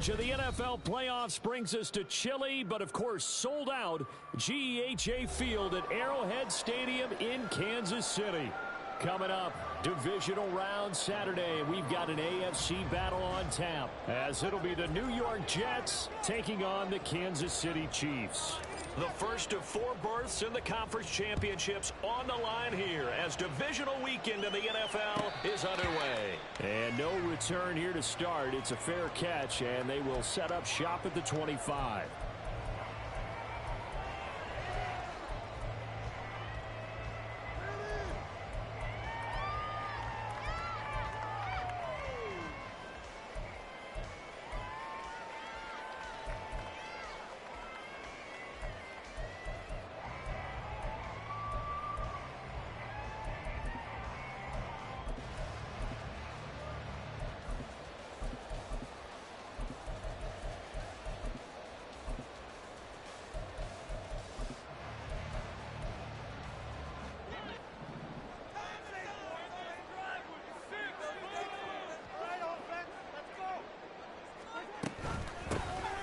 To the NFL playoffs brings us to chilly, but of course sold out GEHA Field at Arrowhead Stadium in Kansas City. Coming up, divisional round Saturday. We've got an AFC battle on tap, as it'll be the New York Jets taking on the Kansas City Chiefs. The first of 4 berths in the conference championships on the line here as divisional weekend in the NFL is underway. And no return here to start. It's a fair catch, and they will set up shop at the 25.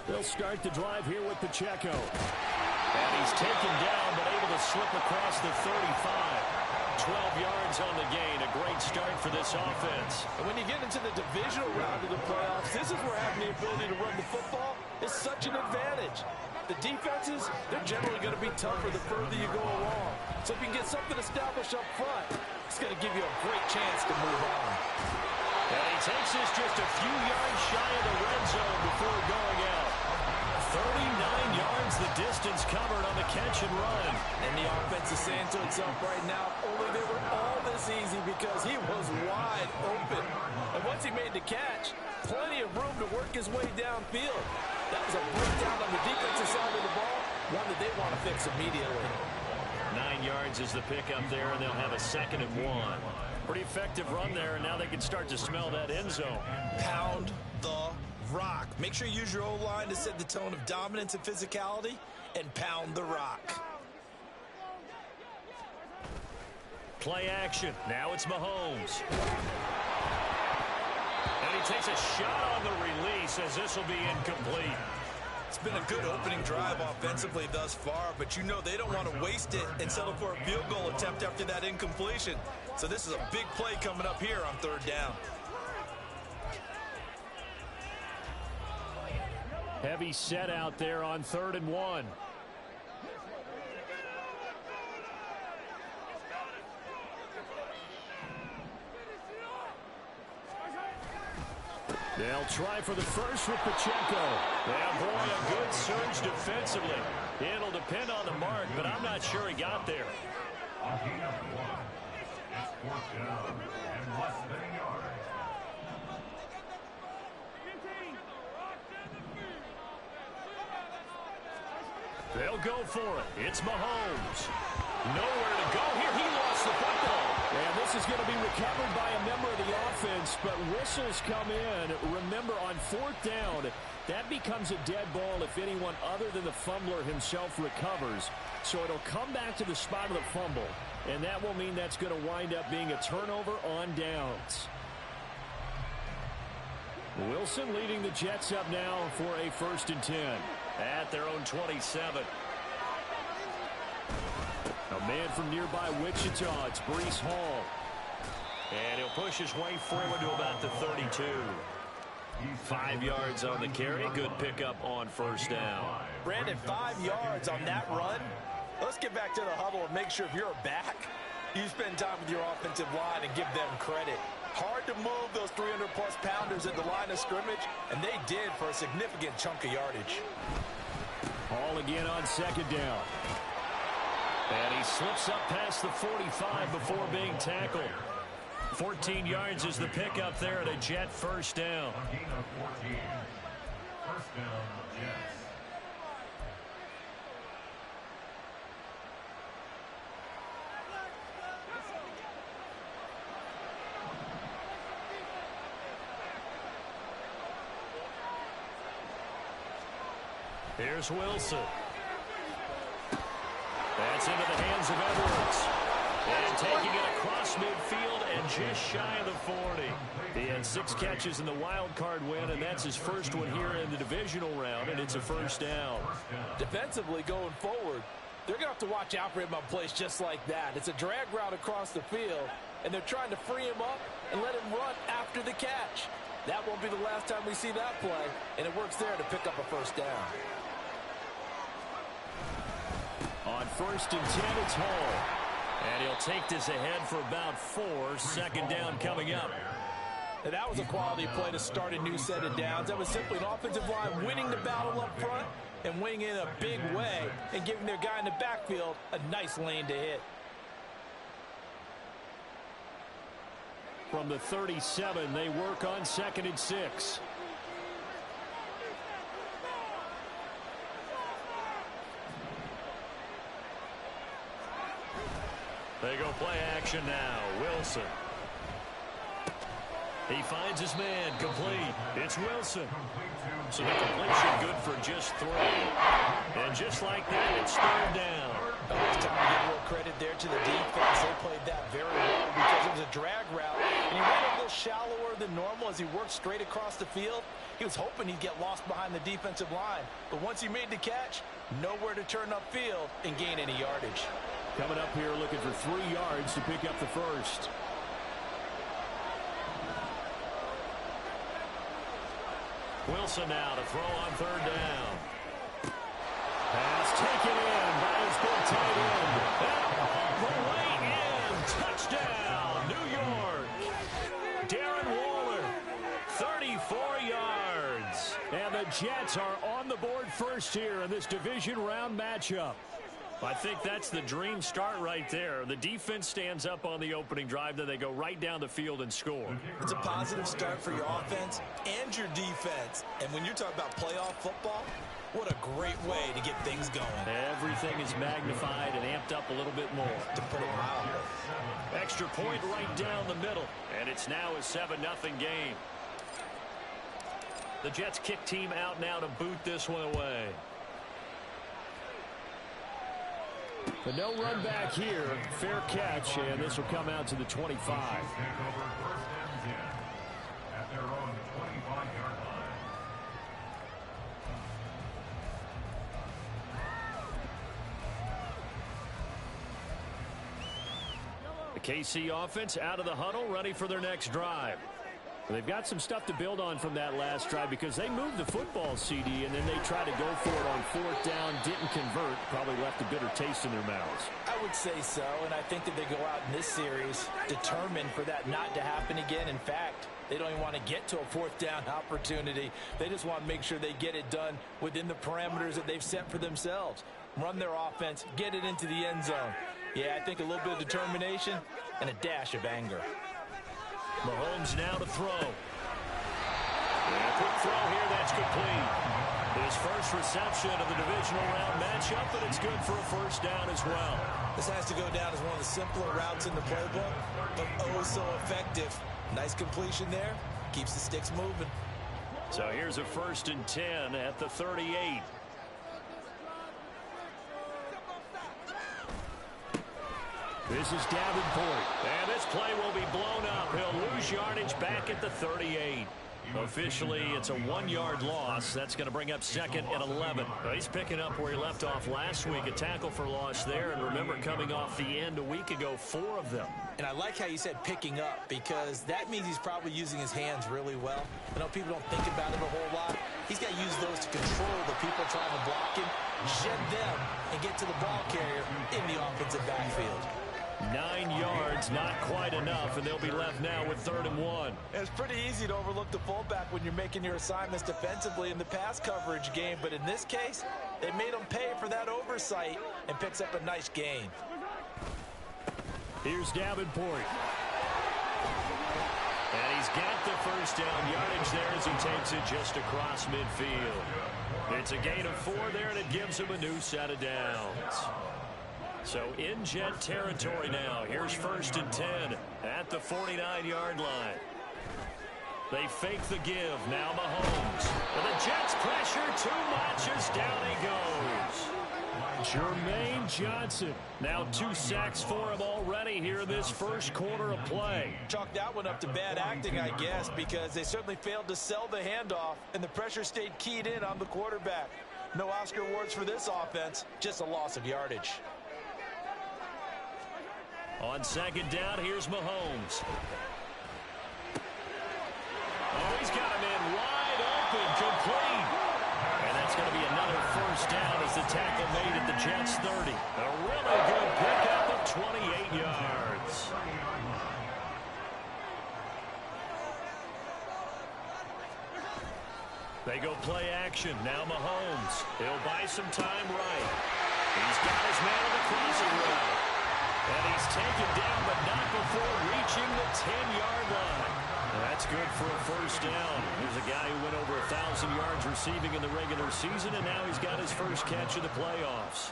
They'll start the drive here with Pacheco. And he's taken down, but able to slip across the 35. 12 yards on the gain. A great start for this offense. And when you get into the divisional round of the playoffs, this is where having the ability to run the football is such an advantage. The defenses, they're generally going to be tougher the further you go along. So if you can get something established up front, it's going to give you a great chance to move on. And he takes this just a few yards shy of the red zone before going out. 39 yards the distance covered on the catch and run. And the offense is saying to itself right now, only they were all this easy because he was wide open. And once he made the catch, plenty of room to work his way downfield. That was a breakdown on the defensive side of the ball, one that they want to fix immediately. 9 yards is the pickup there, and they'll have a 2nd and 1. Pretty effective run there, and now they can start to smell that end zone. Pound the rock. Make sure you use your O-line to set the tone of dominance and physicality, and pound the rock. Play action. Now it's Mahomes. And he takes a shot on the release as this will be incomplete. It's been a good opening drive offensively thus far, but you know they don't want to waste it and settle for a field goal attempt after that incompletion. So this is a big play coming up here on 3rd down. Heavy set out there on 3rd and 1. They'll try for the first with Pacheco. And boy, a good surge defensively. It'll depend on the mark, but I'm not sure he got there. It's 4th down and less than a yard. They'll go for it. It's Mahomes. Nowhere to go here. He lost the football. And this is going to be recovered by a member of the offense, but whistles come in. Remember, on 4th down, that becomes a dead ball if anyone other than the fumbler himself recovers. So it'll come back to the spot of the fumble, and that will mean that's going to wind up being a turnover on downs. Wilson leading the Jets up now for a 1st and 10 at their own 27. A man from nearby Wichita, it's Breece Hall. And he'll push his way forward to about the 32. 5 yards on the carry. Good pickup on 1st down. Brandon, 5 yards on that run. Let's get back to the huddle and make sure if you're a back, you spend time with your offensive line and give them credit. Hard to move those 300-plus pounders at the line of scrimmage, and they did for a significant chunk of yardage. Hall again on 2nd down. And he slips up past the 45 before being tackled. 14 yards is the pickup there at a Jet 1st down. A gain of 14. 1st down, Jets. Here's Wilson. That's into the hands of Edwards. And taking it across midfield and just shy of the 40. He had 6 catches in the wild card win, and that's his first one here in the divisional round, and it's a first down. Defensively going forward, they're going to have to watch out for him on plays just like that. It's a drag route across the field, and they're trying to free him up and let him run after the catch. That won't be the last time we see that play, and it works there to pick up a first down. On 1st and 10, it's Hall. And he'll take this ahead for about 4. Second down coming up. And that was a quality play to start a new set of downs. That was simply an offensive line winning the battle up front and winning in a big way and giving their guy in the backfield a nice lane to hit. From the 37, they work on 2nd and 6. They go play action now. Wilson. He finds his man, complete. It's Wilson. So the completion good for just 3. And just like that, it's 3rd down. It's time to give a little credit there to the defense. They played that very well because it was a drag route. And he ran a little shallower than normal as he worked straight across the field. He was hoping he'd get lost behind the defensive line. But once he made the catch, nowhere to turn upfield and gain any yardage. Coming up here looking for 3 yards to pick up the first. Wilson now to throw on 3rd down. Pass taken in by his big tight end. The way in. Touchdown, New York. Darren Waller, 34 yards. And the Jets are on the board first here in this division round matchup. I think that's the dream start right there. The defense stands up on the opening drive, then they go right down the field and score. It's a positive start for your offense and your defense. And when you're talking about playoff football, what a great way to get things going. Everything is magnified and amped up a little bit more. To put it mildly. Extra point right down the middle. And it's now a 7-0 game. The Jets kick team out now to boot this one away. The no run back here. Fair catch, and this will come out to the 25. At their own 25-yard line. The KC offense out of the huddle, ready for their next drive. They've got some stuff to build on from that last drive because they moved the football, CD, and then they tried to go for it on 4th down, didn't convert, probably left a bitter taste in their mouths. I would say so, and I think that they go out in this series determined for that not to happen again. In fact, they don't even want to get to a 4th down opportunity. They just want to make sure they get it done within the parameters that they've set for themselves. Run their offense, get it into the end zone. Yeah, I think a little bit of determination and a dash of anger. Mahomes now to throw. And a quick throw here, that's complete. His first reception of the divisional round matchup, but it's good for a first down as well. This has to go down as one of the simpler routes in the playbook, but oh so effective. Nice completion there. Keeps the sticks moving. So here's a 1st and 10 at the 38. This is Davenport. And this play will be blown up. He'll lose yardage back at the 38. Officially, it's a 1-yard loss. That's going to bring up 2nd and 11. He's picking up where he left off last week. A tackle for loss there. And remember, coming off the end a week ago, 4 of them. And I like how you said picking up, because that means he's probably using his hands really well. I know people don't think about it a whole lot. He's got to use those to control the people trying to block him, shed them, and get to the ball carrier in the offensive backfield. 9 yards, not quite enough, and they'll be left now with 3rd and 1. It's pretty easy to overlook the fullback when you're making your assignments defensively in the pass coverage game, but in this case, they made him pay for that oversight and picks up a nice gain. Here's Davenport. And he's got the first down yardage there as he takes it just across midfield. It's a gain of 4 there, and it gives him a new set of downs. So in Jet territory now. Here's 1st and 10 at the 49-yard line. They fake the give. Now Mahomes. And the Jets pressure too much as down he goes. Jermaine Johnson. Now 2 sacks for him already here in this first quarter of play. Chalk that one up to bad acting, I guess, because they certainly failed to sell the handoff, and the pressure stayed keyed in on the quarterback. No Oscar awards for this offense, just a loss of yardage. On second down, here's Mahomes. Oh, he's got him in wide open, complete. And that's going to be another first down as the tackle made at the Jets' 30. A really good pickup of 28 yards. They go play action. Now Mahomes. He'll buy some time right. He's got his man on the crossing route. And he's taken down, but not before reaching the 10-yard line. That's good for a first down. Here's a guy who went over 1,000 yards receiving in the regular season, and now he's got his first catch of the playoffs.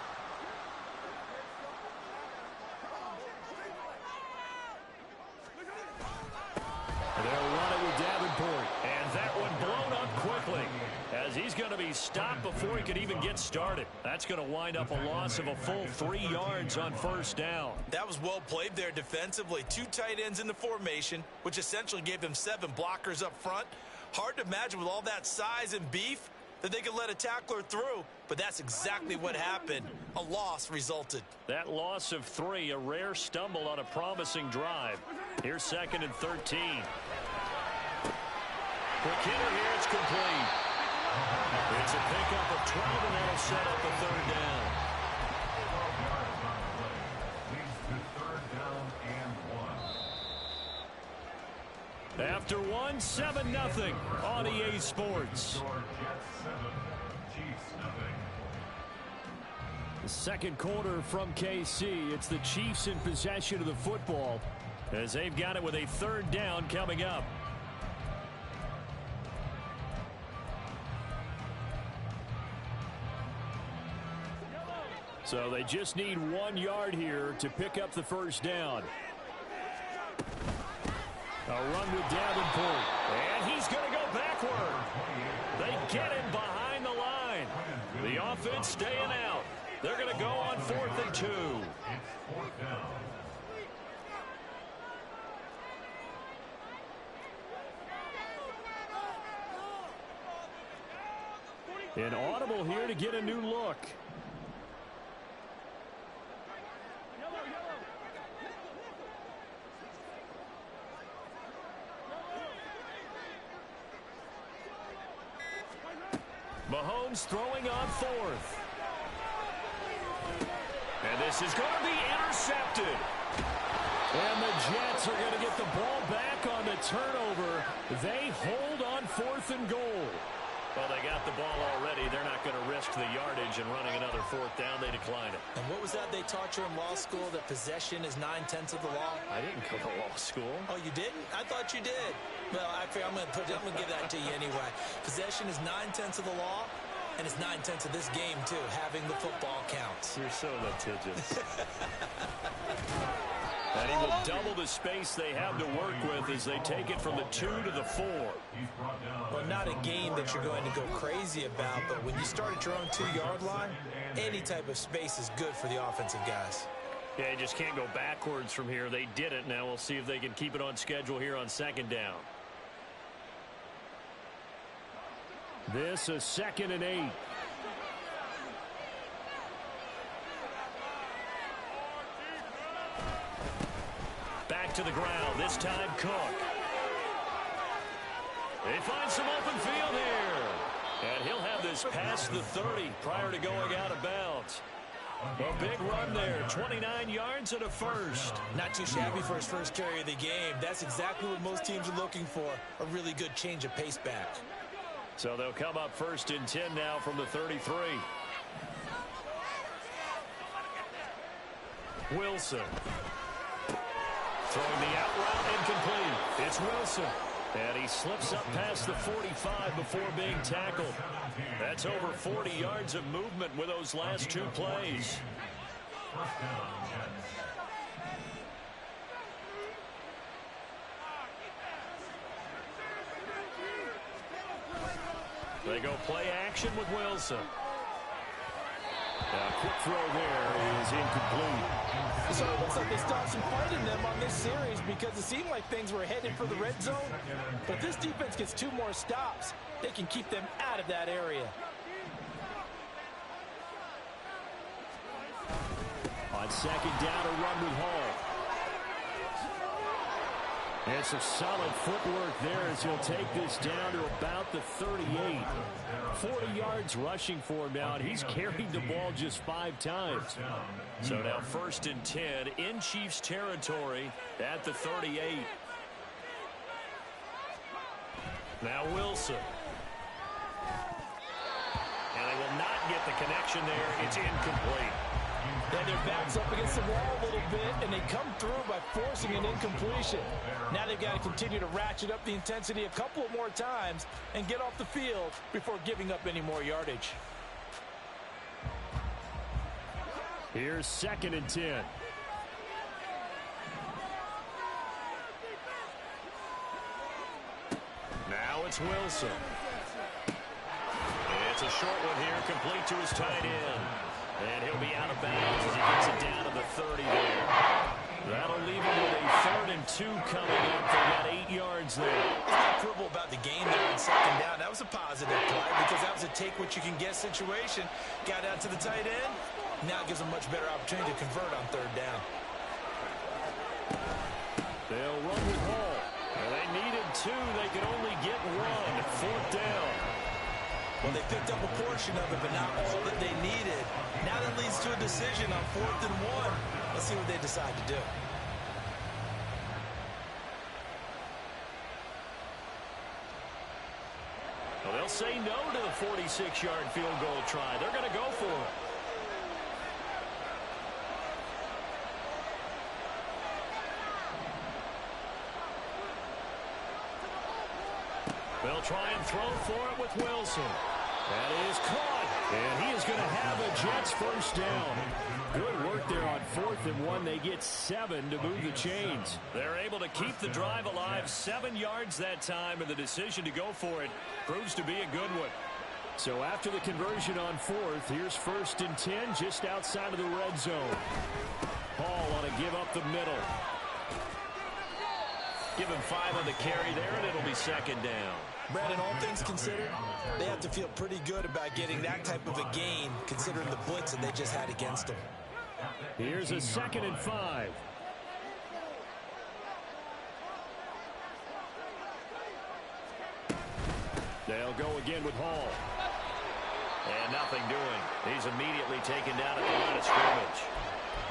They'll run it with Davenport, and that one blown up quickly as he's going to be stopped before he could even get started. That's going to wind up a loss of a full 3 yards on first down. That was well played there defensively. 2 tight ends in the formation, which essentially gave them 7 blockers up front. Hard to imagine with all that size and beef that they could let a tackler through, but that's exactly what happened. A loss resulted. That loss of 3, a rare stumble on a promising drive. Here's 2nd and 13. Quick hitter here, it's complete. It's a pickup of 12, and that'll set up a 3rd down. After 1, 7-0 on EA Sports. The second quarter from KC. It's the Chiefs in possession of the football as they've got it with a 3rd down coming up. So they just need 1 yard here to pick up the first down. A run with Davenport, and he's going to go backward. They get him behind the line. The offense staying out. They're going to go on 4th and 2. An audible here to get a new look. Mahomes throwing on 4th. And this is going to be intercepted. And the Jets are going to get the ball back on the turnover. They hold on 4th and goal. Well, they got the ball already. They're not going to risk the yardage and running another 4th down. They decline it. And what was that they taught you in law school, that possession is 9/10 of the law? I didn't go to law school. Oh, you didn't? I thought you did. Well, I'm going to give that to you anyway. Possession is 9/10 of the law, and it's 9/10 of this game, too. Having the football counts. You're so litigious. And he will double the space they have to work with as they take it from the 2 to the 4. Well, not a game that you're going to go crazy about, but when you start at your own 2-yard line, any type of space is good for the offensive guys. Yeah, you just can't go backwards from here. They did it. Now we'll see if they can keep it on schedule here on 2nd down. This is 2nd and 8. Back to the ground. This time Cook. They find some open field here. And he'll have this past the 30 prior to going out of bounds. A big run there. 29 yards and a first. Not too shabby for his first carry of the game. That's exactly what most teams are looking for. A really good change of pace back. So they'll come up 1st and 10 now from the 33. Wilson. Throwing the out route incomplete. It's Wilson. And he slips up past the 45 before being tackled. That's over 40 yards of movement with those last 2 plays. They go play action with Wilson. Quick throw there is incomplete. So it looks like they stopped some fight in them on this series because it seemed like things were headed for the red zone. But this defense gets 2 more stops. They can keep them out of that area. On second down, a run with Hall. And some solid footwork there as he'll take this down to about the 38. 40 yards rushing for him now, and he's carried the ball just 5 times. So now 1st and 10 in Chiefs territory at the 38. Now Wilson. And they will not get the connection there. It's incomplete. And their back's up against the wall a little bit, and they come through by forcing an incompletion. Now they've got to continue to ratchet up the intensity a couple of more times and get off the field before giving up any more yardage. Here's 2nd and 10. Now it's Wilson. It's a short one here, complete to his tight end. And he'll be out of bounds as he gets it down to the 30 there. That'll leave him with a 3rd and 2 coming up. They got 8 yards there. It's not quibble about the game there on 2nd down. That was a positive play because that was a take-what-you-can-get situation. Got out to the tight end. Now it gives them much better opportunity to convert on 3rd down. They'll run with Hall. Well, they needed 2. They could only get 1. 4th down. Well, they picked up a portion of it, but not all that they needed. Now that leads to a decision on 4th and 1. Let's see what they decide to do. Well, they'll say no to the 46-yard field goal try. They're going to go for it. They'll try and throw for it with Wilson. That is caught. And he is going to have a Jets 1st down. Good work there on 4th and 1. They get 7 to move the chains. They're able to keep the drive alive. 7 yards that time, and the decision to go for it proves to be a good one. So after the conversion on 4th, here's 1st and 10 just outside of the red zone. Hall on a give up the middle. Give him 5 on the carry there, and it'll be 2nd down. Brandon, all things considered, they have to feel pretty good about getting that type of a gain, considering the blitz that they just had against them. Here's a 2nd and 5. They'll go again with Hall. And nothing doing. He's immediately taken down at the line of scrimmage.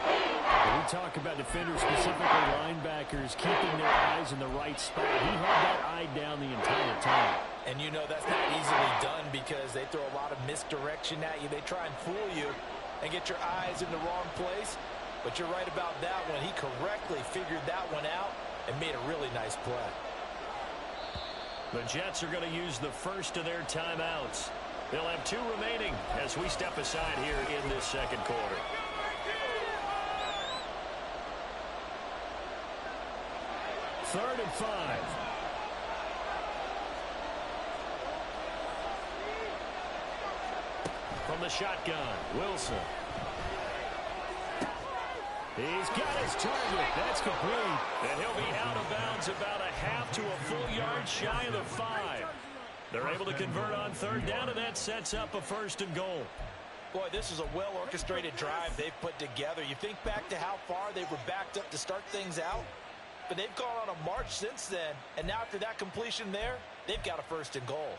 When we talk about defenders, specifically linebackers, keeping their eyes in the right spot. He had that eye down the entire time. And you know that's not easily done because they throw a lot of misdirection at you. They try and fool you and get your eyes in the wrong place. But you're right about that one. He correctly figured that one out and made a really nice play. The Jets are going to use the first of their timeouts. They'll have 2 remaining as we step aside here in this 2nd quarter. Third and 5. From the shotgun, Wilson. He's got his target. That's complete. And he'll be out of bounds about a half to a full yard shy of the 5. They're able to convert on 3rd down, and that sets up a 1st and goal. Boy, this is a well-orchestrated drive they've put together. You think back to how far they were backed up to start things out, but they've gone on a march since then, and now after that completion there, they've got a 1st and goal.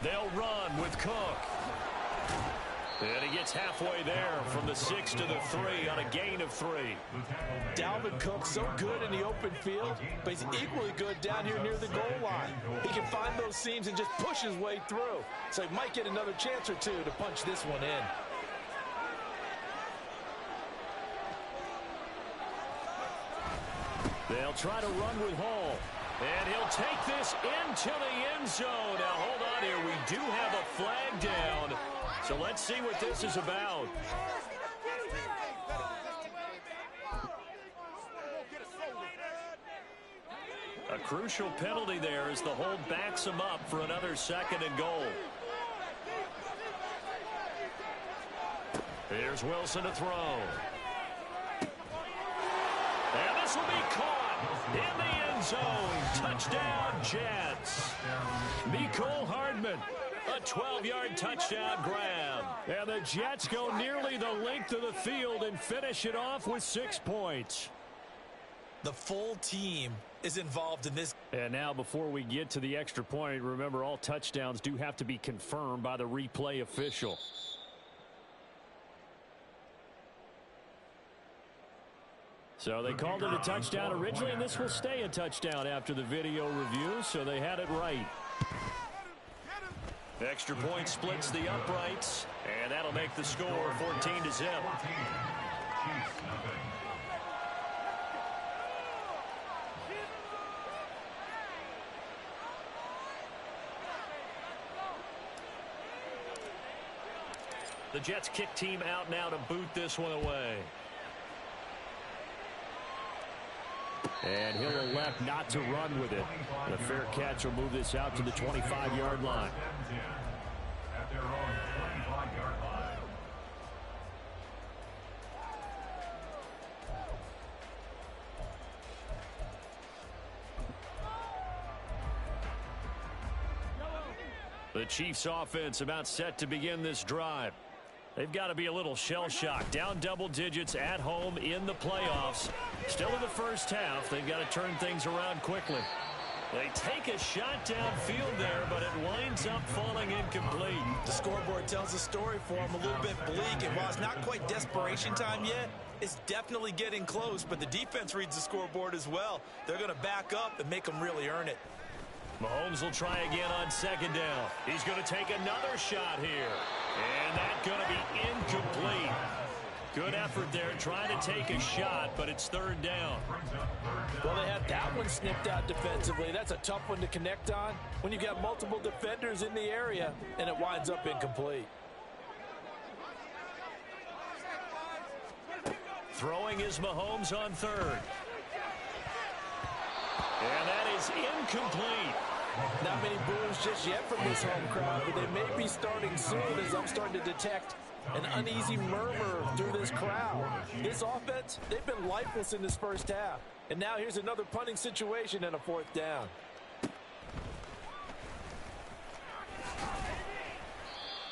They'll run with Cook. And he gets halfway there from the 6 to the 3 on a gain of 3. Dalvin Cook so good in the open field, but he's equally good down here near the goal line. He can find those seams and just push his way through. So he might get another chance or 2 to punch this one in. They'll try to run with Hall. And he'll take this into the end zone. Now, hold on here. We do have a flag down. So let's see what this is about. A crucial penalty there as the hold backs him up for another 2nd and goal. Here's Wilson to throw. And this will be caught in the end zone. Touchdown, Jets. Mecole Hardman, a 12-yard touchdown grab. And the Jets go nearly the length of the field and finish it off with 6 points. The full team is involved in this. And now before we get to the extra point, remember all touchdowns do have to be confirmed by the replay official. So they called it a touchdown originally, and this will stay a touchdown after the video review, so they had it right. Extra point splits the uprights, and that'll make the score 14-0. The Jets kick team out now to boot this one away. And he'll elect not to run with it. The fair catch will move this out to the 25-yard line. At their own 25-yard line. The Chiefs offense about set to begin this drive. They've got to be a little shell-shocked. Down double digits at home in the playoffs. Still in the first half. They've got to turn things around quickly. They take a shot downfield there, but it winds up falling incomplete. The scoreboard tells a story for them, a little bit bleak. And while it's not quite desperation time yet, it's definitely getting close. But the defense reads the scoreboard as well. They're going to back up and make them really earn it. Mahomes will try again on 2nd down. He's going to take another shot here. And that's going to be incomplete. Good effort there trying to take a shot, but it's 3rd down. Well, they had that one snipped out defensively. That's a tough one to connect on when you've got multiple defenders in the area, and it winds up incomplete. Throwing is Mahomes on 3rd. And that is incomplete. Not many boos just yet from this home crowd, but they may be starting soon as I'm starting to detect an uneasy murmur through this crowd. This offense, they've been lifeless in this first half. And now here's another punting situation and a 4th down.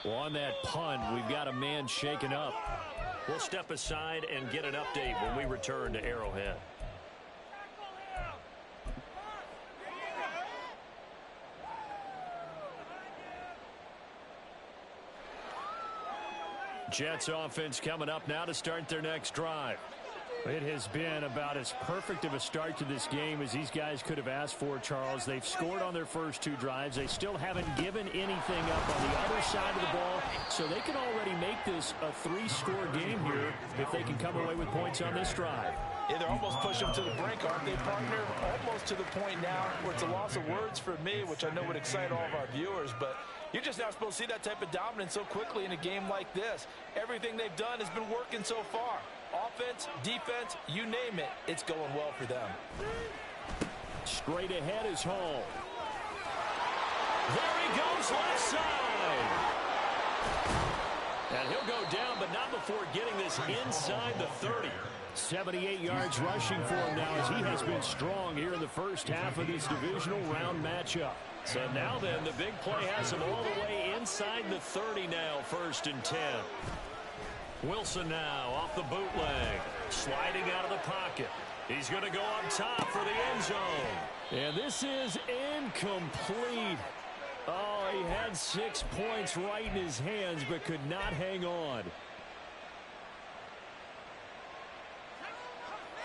Well, on that punt, we've got a man shaken up. We'll step aside and get an update when we return to Arrowhead. Jets offense coming up now to start their next drive. It has been about as perfect of a start to this game as these guys could have asked for, Charles. They've scored on their first 2 drives. They still haven't given anything up on the other side of the ball, so they can already make this a 3-score game here if they can come away with points on this drive. Yeah, they're almost pushing them to the brink, aren't they, partner? Almost to the point now where it's a loss of words for me, which I know would excite all of our viewers, but you're just not supposed to see that type of dominance so quickly in a game like this. Everything they've done has been working so far. Offense, defense, you name it, it's going well for them. Straight ahead is Hall. There he goes left side. And he'll go down, but not before getting this inside the 30. 78 yards rushing for him now as he has been strong here in the first half of this divisional round matchup. So now then, the big play has him all the way inside the 30 now, 1st and 10. Wilson now off the bootleg, sliding out of the pocket. He's going to go up top for the end zone. And this is incomplete. Oh, he had 6 points right in his hands, but could not hang on.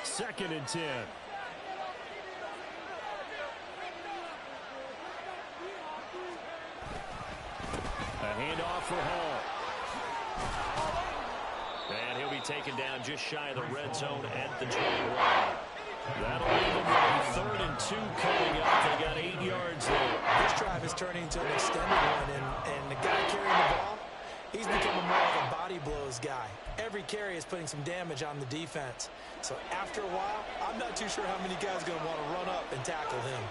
2nd and 10. A handoff for Hall. And he'll be taken down just shy of the red zone at the 21. That'll leave them with a 3rd and 2 coming up. They got 8 yards there. This drive is turning into an extended one, and the guy carrying the ball, he's becoming more of a body blows guy. Every carry is putting some damage on the defense. So after a while, I'm not too sure how many guys are going to want to run up and tackle him.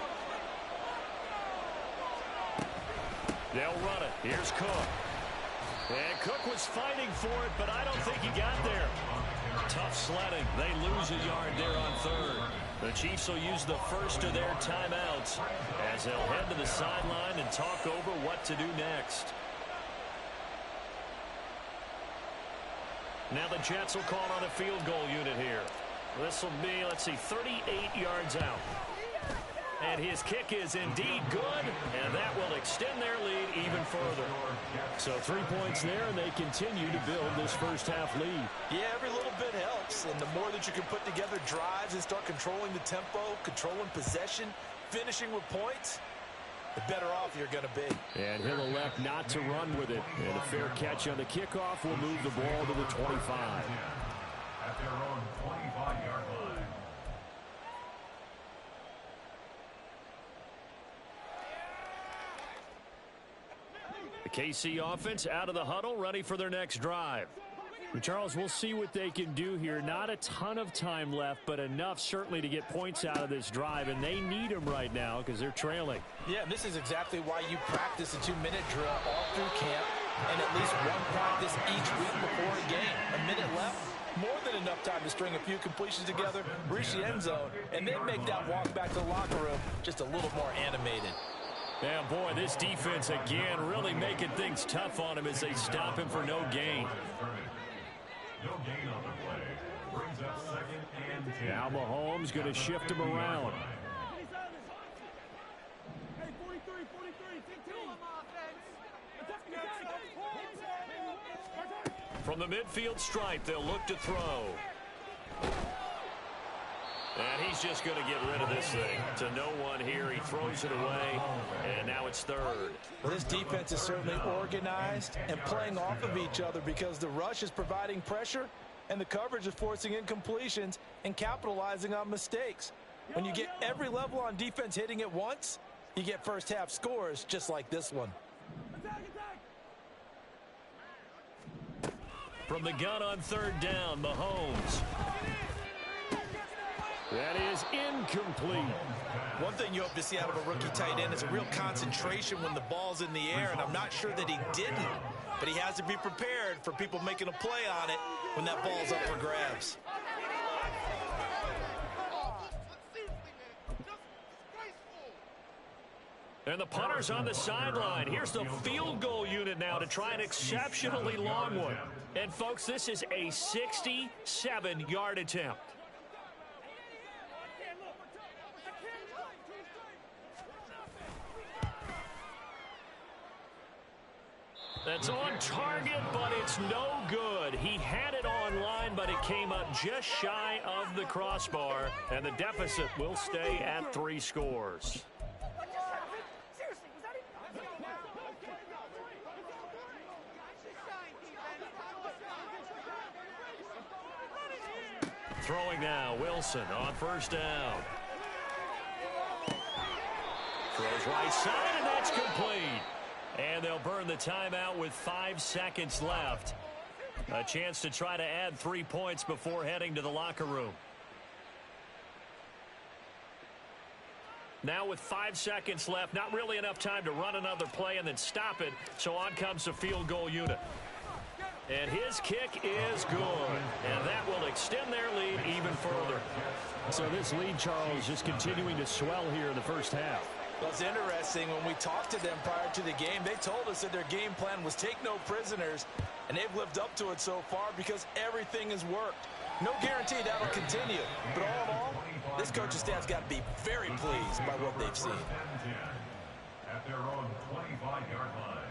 They'll run it. Here's Cook. And Cook was fighting for it, but I don't think he got there. Tough sledding. They lose a yard there on 3rd. The Chiefs will use the first of their timeouts as they'll head to the sideline and talk over what to do next. Now the Jets will call on a field goal unit here. This will be, let's see, 38 yards out. And his kick is indeed good, and that will extend their lead even further. So 3 points there, and they continue to build this first half lead. Yeah, every little bit helps, and the more that you can put together drives and start controlling the tempo, controlling possession, finishing with points, the better off you're going to be. And he'll elect not to run with it. And a fair catch on the kickoff will move the ball to the 25. At their own 25-yard line. The KC offense out of the huddle, ready for their next drive. Charles, we'll see what they can do here. Not a ton of time left, but enough certainly to get points out of this drive, and they need them right now because they're trailing. Yeah, this is exactly why you practice a 2-minute drill all through camp and at least one practice each week before a game. A minute left, more than enough time to string a few completions together, reach the end zone, and then make that walk back to the locker room just a little more animated. Yeah, boy, this defense again really making things tough on him as they stop him for no gain. No gain on the play. Brings up 2nd and 10. Now Mahomes going to shift him around. From the midfield stripe, they'll look to throw. And he's just going to get rid of this thing to no one here. He throws it away, and now it's 3rd. Well, this defense is certainly organized and playing off of each other because the rush is providing pressure and the coverage is forcing incompletions and capitalizing on mistakes. When you get every level on defense hitting at once, you get first half scores just like this one. From the gun on 3rd down, Mahomes. That is incomplete. One thing you hope to see out of a rookie tight end is a real concentration when the ball's in the air, and I'm not sure that he didn't, but he has to be prepared for people making a play on it when that ball's up for grabs. And the punter's on the sideline. Here's the field goal unit now to try an exceptionally long one. And, folks, this is a 67-yard attempt. That's on target, but it's no good. He had it on line, but it came up just shy of the crossbar, and the deficit will stay at 3 scores. Throwing now, Wilson on 1st down. Throws right side, and that's complete. And they'll burn the timeout with 5 seconds left. A chance to try to add 3 points before heading to the locker room. Now with 5 seconds left, not really enough time to run another play and then stop it. So on comes the field goal unit. And his kick is good. And that will extend their lead even further. So this lead, Charles, just continuing to swell here in the first half. Well, it's interesting. When we talked to them prior to the game, they told us that their game plan was take no prisoners, and they've lived up to it so far because everything has worked. No guarantee that'll continue, but all in all, this coaching staff's got to be very pleased by what they've seen. At their own 25-yard line.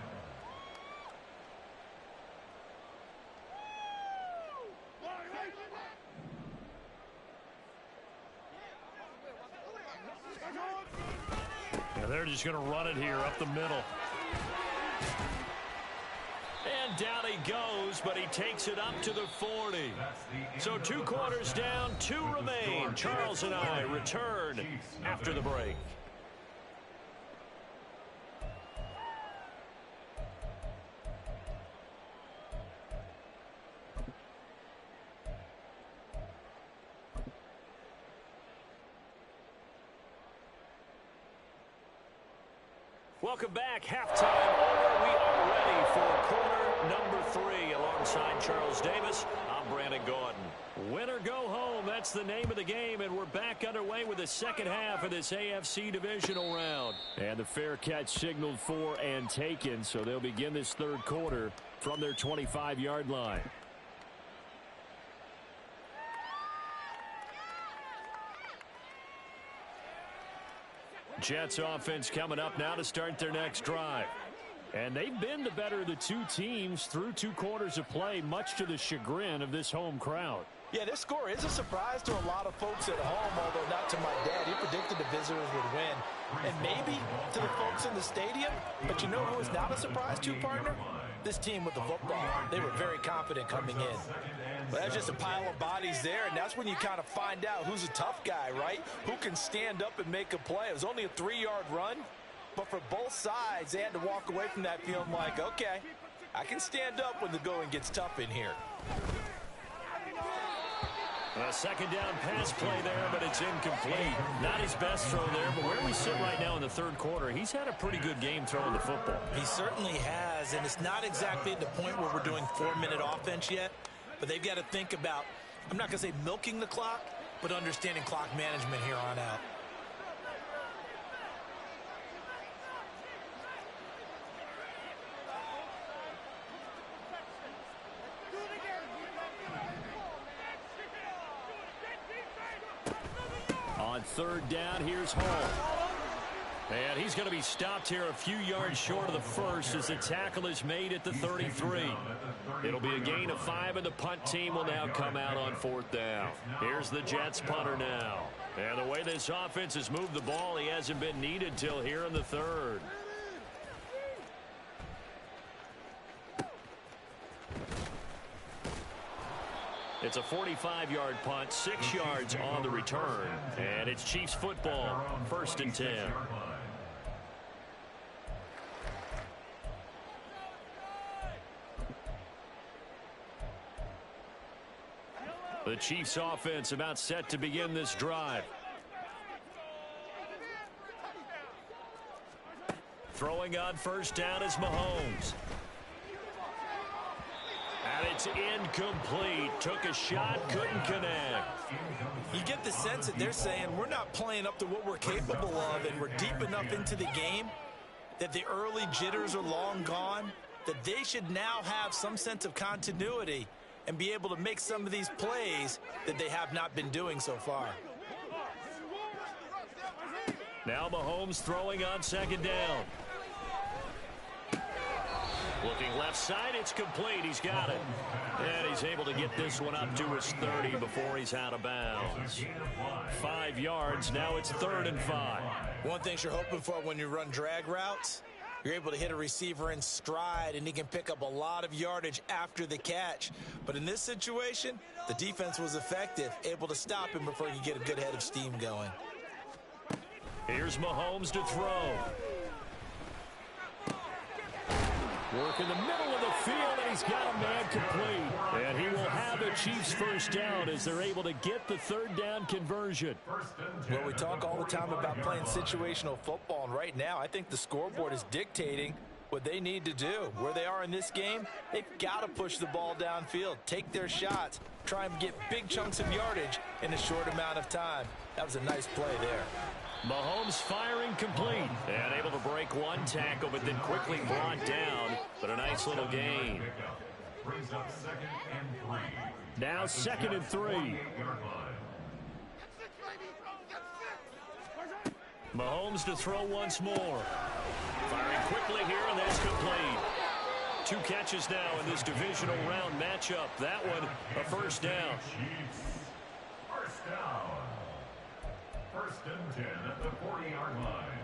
And they're just going to run it here up the middle. And down he goes, but he takes it up to the 40. So 2 quarters down, 2 remain. Charles and I return after the break. Welcome back. Halftime over. We are ready for quarter number 3. Alongside Charles Davis, I'm Brandon Gaudin. Win or go home, that's the name of the game, and we're back underway with the second half of this AFC divisional round. And the fair catch signaled for and taken, so they'll begin this third quarter from their 25-yard line. Jets offense coming up now to start their next drive. And they've been the better of the 2 teams through 2 quarters of play, much to the chagrin of this home crowd. Yeah, this score is a surprise to a lot of folks at home, although not to my dad. He predicted the visitors would win. And maybe to the folks in the stadium. But you know who is not a surprise to, partner? This team with the football. They were very confident coming in. But that's just a pile of bodies there, and that's when you kind of find out who's a tough guy, right? Who can stand up and make a play. It was only a 3-yard run, but for both sides, they had to walk away from that feeling like, okay, I can stand up when the going gets tough in here. A second down pass play there, but it's incomplete. Not his best throw there, but where we sit right now in the third quarter, he's had a pretty good game throwing the football. He certainly has, and it's not exactly at the point where we're doing 4-minute offense yet, but they've got to think about, I'm not going to say milking the clock, but understanding clock management here on out. On third down, here's Hall. And he's going to be stopped here a few yards short of the first as the tackle is made at the 33. It'll be a gain of 5, and the punt team will now come out on 4th down. Here's the Jets punter now. And the way this offense has moved the ball, he hasn't been needed till here in the third. It's a 45-yard punt, 6 yards on the return. And it's Chiefs football, 1st and 10. The Chiefs offense about set to begin this drive. Throwing on 1st down is Mahomes. And it's incomplete. Took a shot, couldn't connect. You get the sense that they're saying we're not playing up to what we're capable of, and we're deep enough into the game that the early jitters are long gone, that they should now have some sense of continuity and be able to make some of these plays that they have not been doing so far. Now Mahomes throwing on 2nd down. Looking left side, it's complete. He's got it. And he's able to get this one up to his 30 before he's out of bounds. 5 yards. Now it's 3rd and 5. One thing you're hoping for when you run drag routes, you're able to hit a receiver in stride, and he can pick up a lot of yardage after the catch. But in this situation, the defense was effective, able to stop him before he could get a good head of steam going. Here's Mahomes to throw. Work in the middle of the field, and he's got a man complete. And he will have a Chiefs 1st down as they're able to get the 3rd down conversion. Well, we talk all the time about playing situational football, and right now I think the scoreboard is dictating what they need to do. Where they are in this game, they've got to push the ball downfield, take their shots, try and get big chunks of yardage in a short amount of time. That was a nice play there. Mahomes firing complete and able to break one tackle, but then quickly brought down. But a nice little gain. Now 2nd and 3. Mahomes to throw once more. Firing quickly here, and that's complete. 2 catches now in this divisional round matchup. That one a 1st down. First down. 1st and 10 at the 40-yard line.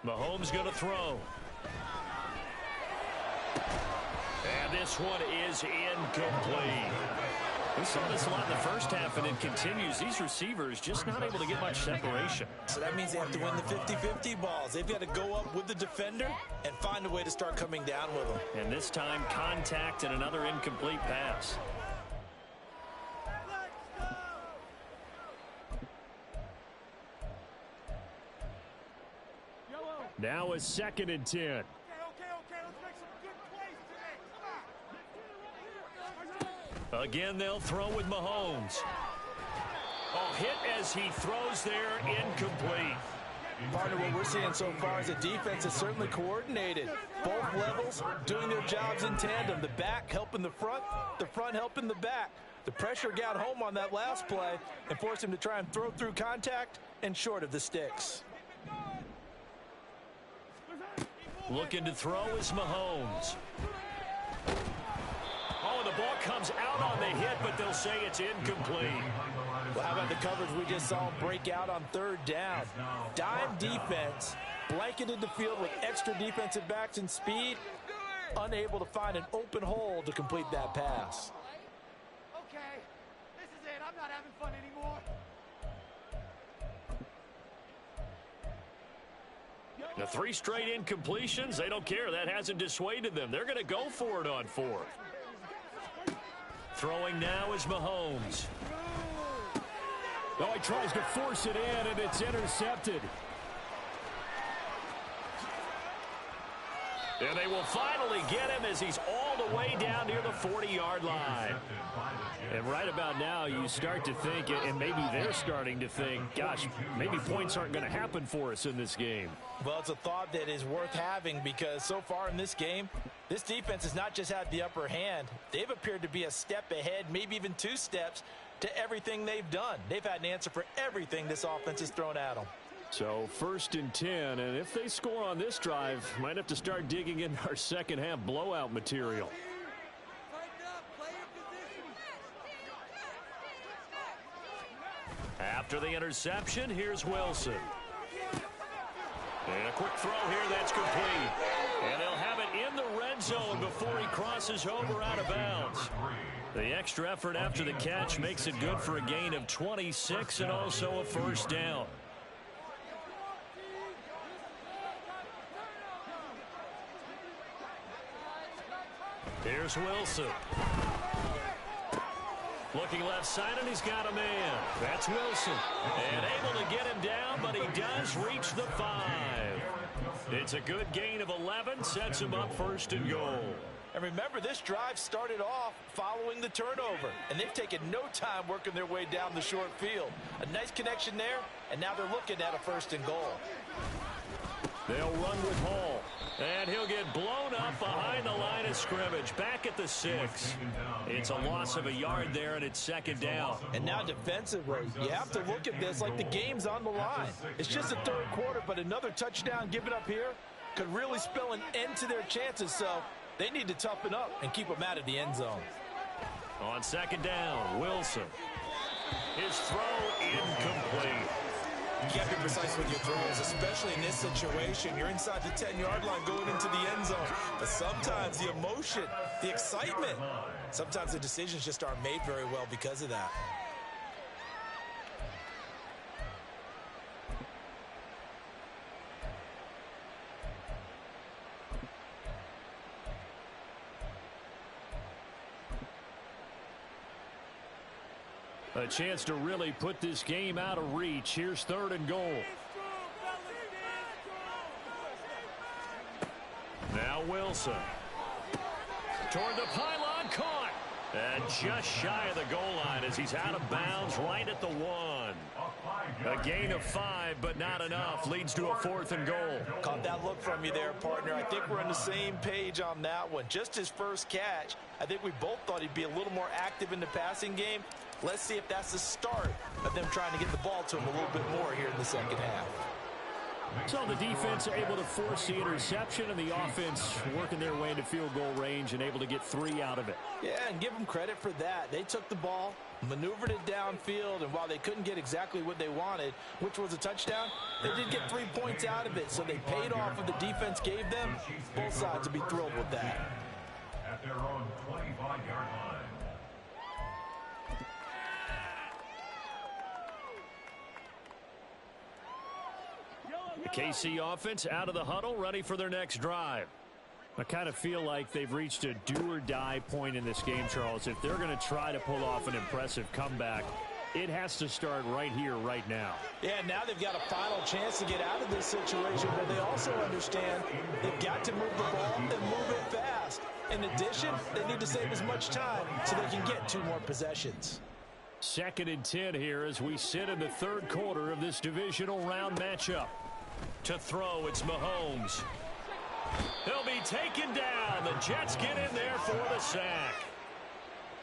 Mahomes going to throw. And this one is incomplete. We saw this a lot in the first half, and it continues. These receivers just not able to get much separation. So that means they have to win the 50-50 balls. They've got to go up with the defender and find a way to start coming down with them. And this time, contact and another incomplete pass. Now a 2nd and 10. Okay, let's make some good plays today. Come on. Again, they'll throw with Mahomes. Oh, hit as he throws there, incomplete. Partner, what we're seeing so far is the defense is certainly coordinated. Both levels doing their jobs in tandem. The back helping the front helping the back. The pressure got home on that last play and forced him to try and throw through contact and short of the sticks. Looking to throw is Mahomes. Oh, the ball comes out on the hit, but they'll say it's incomplete. Well, how about the coverage we just saw him break out on 3rd down? Dime defense, blanketed the field with extra defensive backs and speed, unable to find an open hole to complete that pass. Okay, this is it. I'm not having fun anymore. The 3 straight incompletions, they don't care. That hasn't dissuaded them. They're going to go for it on 4th. Throwing now is Mahomes. Oh, he tries to force it in, and it's intercepted. And they will finally get him as he's all the way down near the 40-yard line. And right about now, you start to think, and maybe they're starting to think, gosh, maybe points aren't going to happen for us in this game. Well, it's a thought that is worth having because so far in this game, this defense has not just had the upper hand. They've appeared to be a step ahead, maybe even 2 steps to everything they've done. They've had an answer for everything this offense has thrown at them. So 1st and 10, and if they score on this drive, might have to start digging in our second half blowout material. After the interception, here's Wilson. And a quick throw here, that's complete. And they'll have it in the red zone before he crosses over out of bounds. The extra effort after the catch makes it good for a gain of 26 and also a 1st down. Here's Wilson. Looking left side, and he's got a man. That's Wilson. And able to get him down, but he does reach the 5. It's a good gain of 11, sets him up 1st and goal. And remember, this drive started off following the turnover, and they've taken no time working their way down the short field. A nice connection there, and now they're looking at a 1st and goal. They'll run with Hall, and he'll get blown up behind the line of scrimmage, back at the 6. It's a loss of a yard there, and it's 2nd down. And now defensively, you have to look at this like the game's on the line. It's just the 3rd quarter, but another touchdown given up here could really spell an end to their chances, so they need to toughen up and keep them out of the end zone. On 2nd down, Wilson. His throw incomplete. You can't be precise with your throws, especially in this situation. You're inside the 10-yard line going into the end zone. But sometimes the emotion, the excitement, sometimes the decisions just aren't made very well because of that. A chance to really put this game out of reach. Here's 3rd and goal. Now Wilson. Toward the pylon, caught. And just shy of the goal line as he's out of bounds right at the 1. A gain of 5, but not enough. Leads to a 4th and goal. Caught that look from you there, partner. I think we're on the same page on that one. Just his first catch, I think we both thought he'd be a little more active in the passing game. Let's see if that's the start of them trying to get the ball to him a little bit more here in the second half. So the defense able to force the interception, and the offense working their way into field goal range and able to get 3 out of it. Yeah, and give them credit for that. They took the ball, maneuvered it downfield, and while they couldn't get exactly what they wanted, which was a touchdown, they did get 3 points out of it, so they paid off what the defense gave them. Both sides will be thrilled with that. At their own 25-yard line. The KC offense out of the huddle, ready for their next drive. I kind of feel like they've reached a do-or-die point in this game, Charles. If they're going to try to pull off an impressive comeback, it has to start right here, right now. Yeah, now they've got a final chance to get out of this situation, but they also understand they've got to move the ball and move it fast. In addition, they need to save as much time so they can get 2 more possessions. 2nd and 10 here as we sit in the 3rd quarter of this divisional round matchup. To throw, it's Mahomes. He'll be taken down. The Jets get in there for the sack.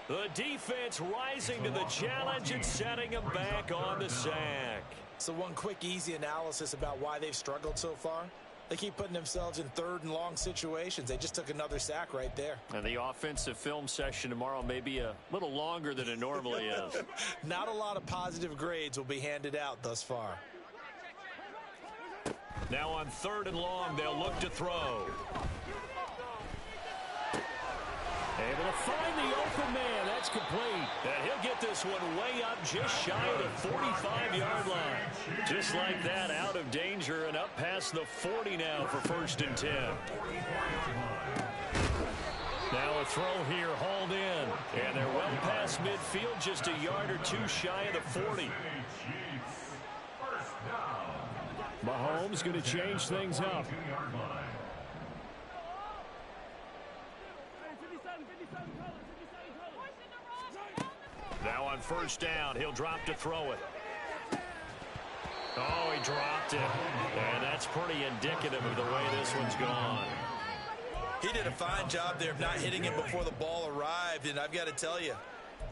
The defense rising to the challenge and setting them back on the sack. So one quick, easy analysis about why they've struggled so far. They keep putting themselves in 3rd and long situations. They just took another sack right there. And the offensive film session tomorrow may be a little longer than it normally is. Not a lot of positive grades will be handed out thus far. Now on 3rd and long, they'll look to throw. Able to find the open man. That's complete. And he'll get this one way up just shy of the 45-yard line. Just like that, out of danger and up past the 40 now for 1st and 10. Now a throw here, hauled in. And they're well past midfield, just a yard or 2 shy of the 40. Mahomes going to change things up. Now on 1st down, he'll drop to throw it. Oh, he dropped it. And that's pretty indicative of the way this one's gone. He did a fine job there of not hitting it before the ball arrived, and I've got to tell you,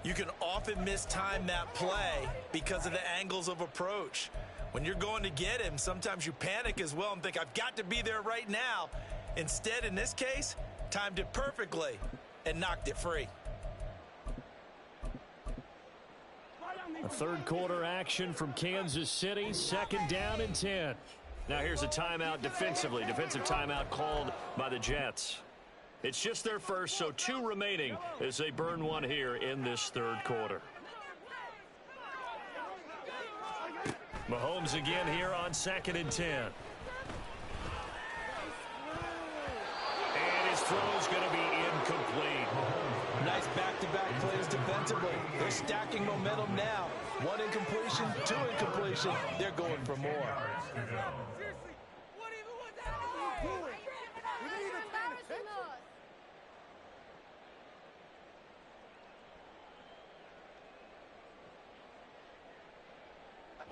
you can often mistime that play because of the angles of approach. When you're going to get him, sometimes you panic as well and think, I've got to be there right now. Instead, in this case, timed it perfectly and knocked it free. A 3rd quarter action from Kansas City, 2nd down and 10. Now here's a timeout defensively. Defensive timeout called by the Jets. It's just their first, so 2 remaining as they burn one here in this 3rd quarter. Mahomes again here on 2nd and 10. And his throw's going to be incomplete. Nice back-to-back plays defensively. They're stacking momentum now. 1 incompletion, 2 incompletion. They're going for more. Seriously, what even was that? We didn't even pay attention.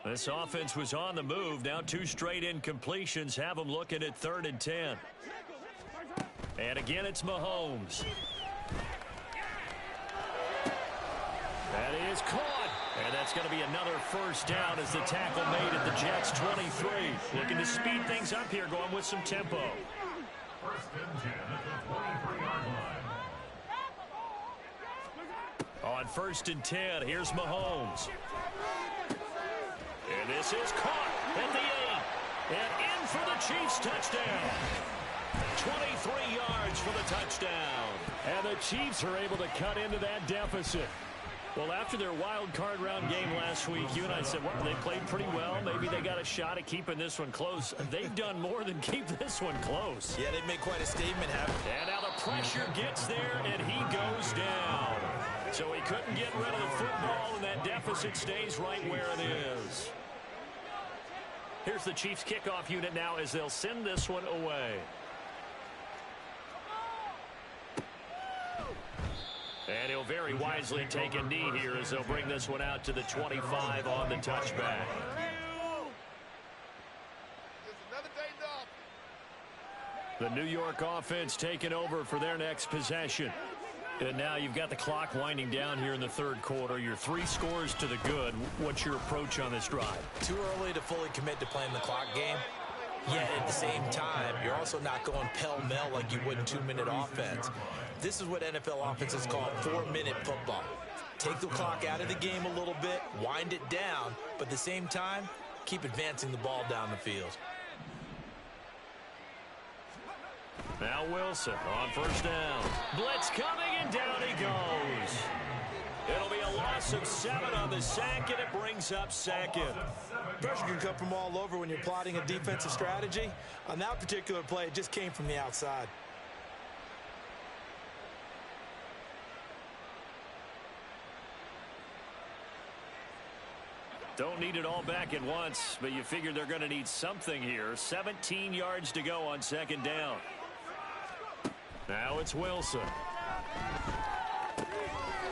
This offense was on the move. Now 2 straight incompletions have them looking at 3rd and 10. And again, it's Mahomes. That is caught. And that's going to be another 1st down as the tackle made at the Jets' 23. Looking to speed things up here, going with some tempo. 1st and 10 at the 23-yard line. On 1st and 10, here's Mahomes. And this is caught at the 8. And in for the Chiefs' touchdown. 23 yards for the touchdown. And the Chiefs are able to cut into that deficit. Well, after their wild card round game last week, you and I said, well, they played pretty well. Maybe they got a shot at keeping this one close. They've done more than keep this one close. Yeah, they've made quite a statement, haven't they? And now the pressure gets there, and he goes down. So he couldn't get rid of the football, and that deficit stays right where it is. Here's the Chiefs kickoff unit now as they'll send this one away. And he'll very wisely take a knee here as they'll bring this one out to the 25 on the touchback. The New York offense taking over for their next possession. And now you've got the clock winding down here in the 3rd quarter. You're 3 scores to the good. What's your approach on this drive? Too early to fully commit to playing the clock game. Yet at the same time, you're also not going pell-mell like you would in 2-minute offense. This is what NFL offenses call 4-minute football. Take the clock out of the game a little bit, wind it down, but at the same time, keep advancing the ball down the field. Now Wilson on first down. Blitz coming, and down he goes. It'll be a loss of 7 on the sack, and it brings up second. Pressure can come from all over when you're plotting a defensive strategy. On that particular play, it just came from the outside. Don't need it all back at once, but you figure they're going to need something here. 17 yards to go on second down. Now it's Wilson.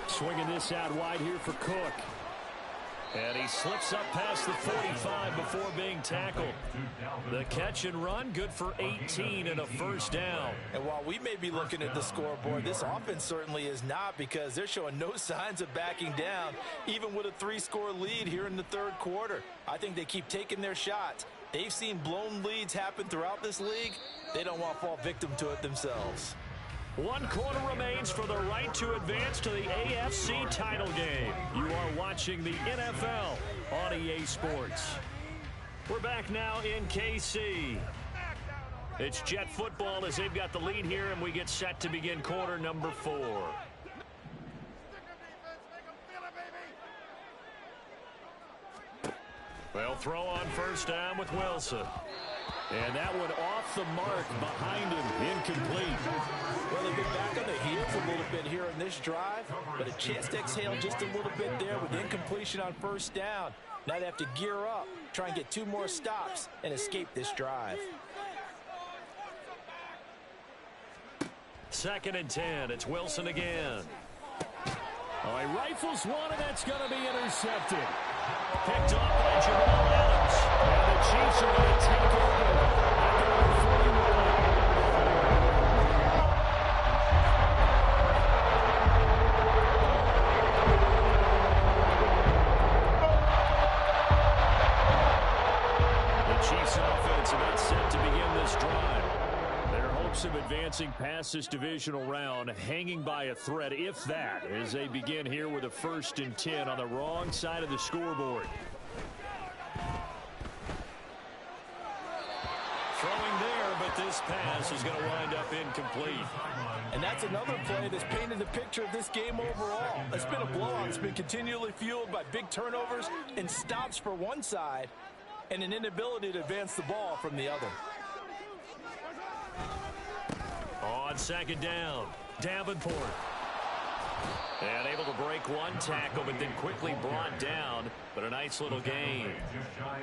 Swinging this out wide here for Cook. And he slips up past the 45 before being tackled. The catch and run, good for 18 and a first down. And while we may be looking at the scoreboard, this offense certainly is not, because they're showing no signs of backing down, even with a 3-score lead here in the third quarter. I think they keep taking their shots. They've seen blown leads happen throughout this league. They don't want to fall victim to it themselves. 1 quarter remains for the right to advance to the AFC title game. You are watching the NFL on EA Sports. We're back now in KC. It's Jet football as they've got the lead here, and we get set to begin quarter number 4. They'll throw on first down with Wilson. And that one off the mark behind him, incomplete. Well, they've been back on the heels a little bit here in this drive, but a chance to exhale just a little bit there with incompletion on first down. Now they have to gear up, try and get 2 more stops, and escape this drive. 2nd and 10. It's Wilson again. Oh, he rifles one, and that's going to be intercepted. Picked off by Jamal Adams. And the Chiefs are going to take over at the 41. The Chiefs offense about set to begin this drive. Their hopes of advancing past this divisional round hanging by a thread, if that, as they begin here with a 1st and 10 on the wrong side of the scoreboard. Throwing there, but this pass is going to wind up incomplete. And that's another play that's painted the picture of this game overall. It's been a blowout. It's been continually fueled by big turnovers and stops for one side and an inability to advance the ball from the other. On 2nd down, Davenport. And able to break one tackle, but then quickly brought down. But a nice little gain.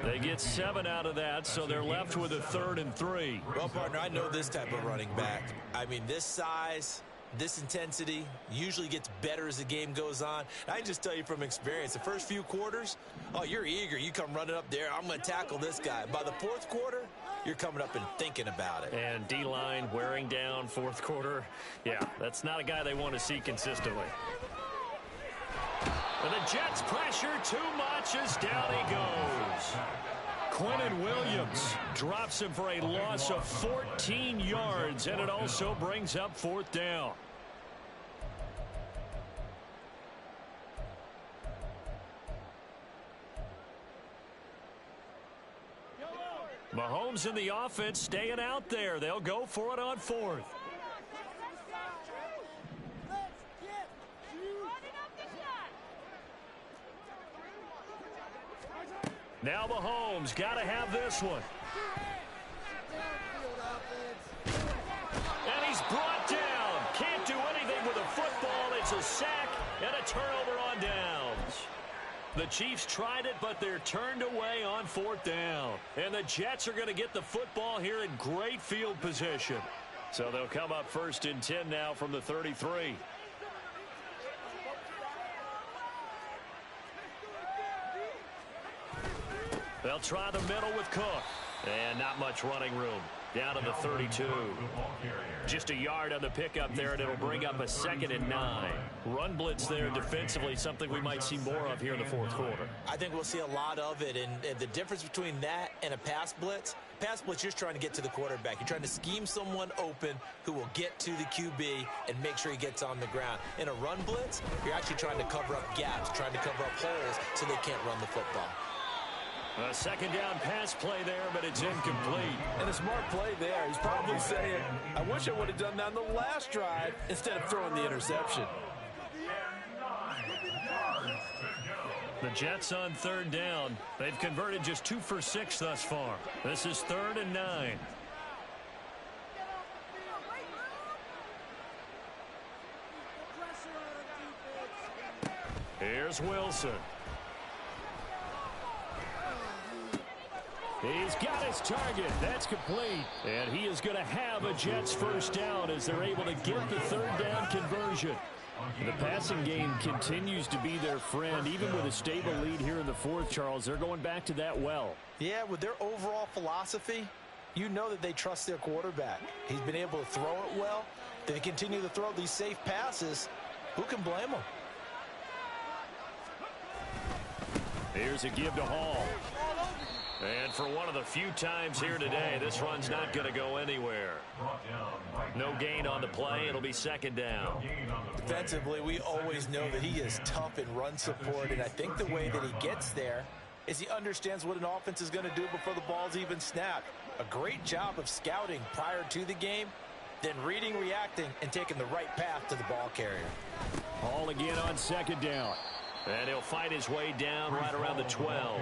They get 7 out of that, so they're left with a 3rd and 3. Well, partner, I know this type of running back. I mean, this size, this intensity usually gets better as the game goes on. I can just tell you from experience, the first few quarters, oh, you're eager. You come running up there, I'm going to tackle this guy. By the 4th quarter, you're coming up and thinking about it. And D-line wearing down 4th quarter. Yeah, that's not a guy they want to see consistently. And the Jets pressure too much as down he goes. Quinnen Williams drops him for a loss of 14 yards, and it also brings up 4th down. Mahomes in the offense staying out there. They'll go for it on 4th. Now Mahomes got to have this one. And he's brought down. Can't do anything with a football. It's a sack and a turnover on downs. The Chiefs tried it, but they're turned away on 4th down. And the Jets are going to get the football here in great field position. So they'll come up 1st and 10 now from the 33. They'll try the middle with Cook. And not much running room. Down to the 32. Just a yard on the pickup there, and it'll bring up a 2nd and 9. Run blitz there defensively, something we might see more of here in the fourth quarter. I think we'll see a lot of it, and the difference between that and a pass blitz, you're just trying to get to the quarterback. You're trying to scheme someone open who will get to the QB and make sure he gets on the ground. In a run blitz, you're actually trying to cover up gaps, trying to cover up holes so they can't run the football. A 2nd down pass play there, but it's incomplete. And a smart play there. He's probably saying, I wish I would have done that on the last drive instead of throwing the interception. The Jets on 3rd down. They've converted just 2 for 6 thus far. This is 3rd and 9. Here's Wilson. He's got his target. That's complete. And he is going to have a Jets 1st down as they're able to get the 3rd down conversion. The passing game continues to be their friend. Even with a stable lead here in the 4th, Charles, they're going back to that well. Yeah, with their overall philosophy, you know that they trust their quarterback. He's been able to throw it well. They continue to throw these safe passes. Who can blame them? Here's a give to Hall. And for one of the few times here today, this run's not going to go anywhere. No gain on the play. It'll be 2nd down. Defensively, we always know that he is tough in run support, and I think the way that he gets there is he understands what an offense is going to do before the ball's even snapped. A great job of scouting prior to the game, then reading, reacting, and taking the right path to the ball carrier. Hall again on 2nd down. And he'll fight his way down right around the 12.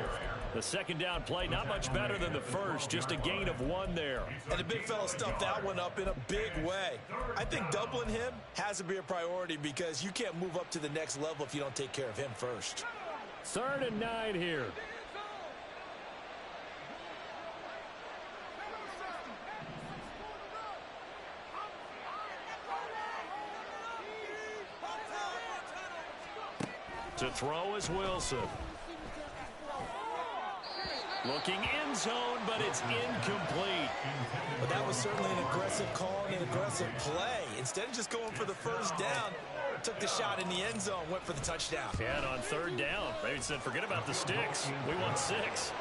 The 2nd down play, not much better than the first, just a gain of 1 there. And the big fella stuffed that one up in a big way. I think doubling him has to be a priority because you can't move up to the next level if you don't take care of him first. 3rd and 9 here. To throw is Wilson. Looking end zone, but it's incomplete. But that was certainly an aggressive call and an aggressive play. Instead of just going for the 1st down, took the shot in the end zone, went for the touchdown. And on 3rd down, maybe said, forget about the sticks. We want 6.